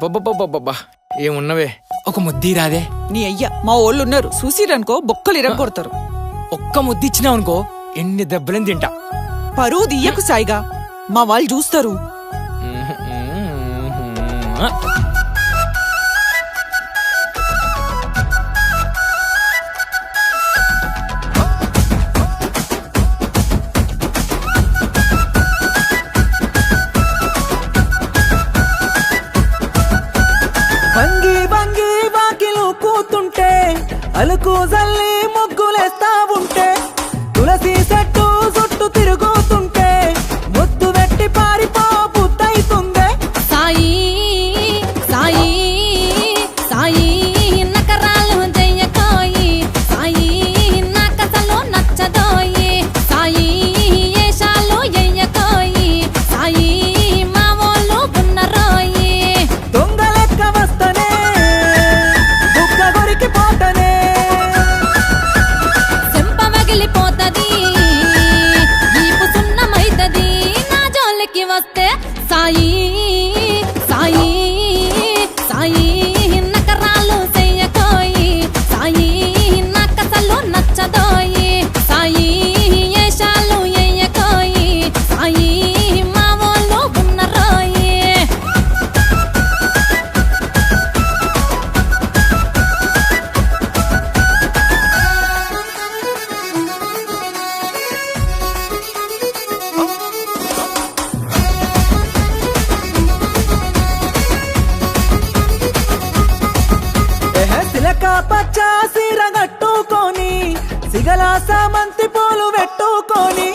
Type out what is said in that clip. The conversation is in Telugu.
అబ్బబ్బబ్బబ్బబ్బా ఏమున్నవే ఒక ముద్ది రాదే. నీ అయ్యా మా వాళ్ళు ఉన్నారు, చూసిరనుకో బొక్కలు ఇరగొడతారు. ఒక్క ముద్ది ఇచ్చినావు అనుకో ఎన్ని దెబ్బలని తింటా. పరువు దియ్యకు సాయిగా, మా వాళ్ళు చూస్తారు. వంగి వంగి వాకిలు కూతుంటే అలుకు జల్లి ముగ్గులేస్తా ఉంటే తులసి చెట్టు చుట్టూ తిరుగుతుంటే ముద్దు వెట్టి పారిపో బుద్ధైతుందే. సాయి సాయి సాయి నకరాలు జయ్యకోయి, సాయి నాకసలు నచ్చదోయి, సాయి ఏషాలు ఎయ్యకోయి, సాయి మా వాళ్ళు ఉన్నరోయి. దొంగ లెక్క వస్తనే బుగ్గ గొరికి పోతనే, చెంప పగిలిపోతది ఈపు సున్నమైతది నా జోలికి వస్తే. సాయి సాయి సాయి నకరాలు చెయ్యకోయి, సాయి నాకసలు నచ్చదోయి, సాయి ఏషాలు ఎయ్యకోయి, సాయి మా వాళ్ళు ఉన్నరోయి. సిలక పచ్చ సీర కట్టుకొని సిగల సామంతి పూలు పెట్టుకొని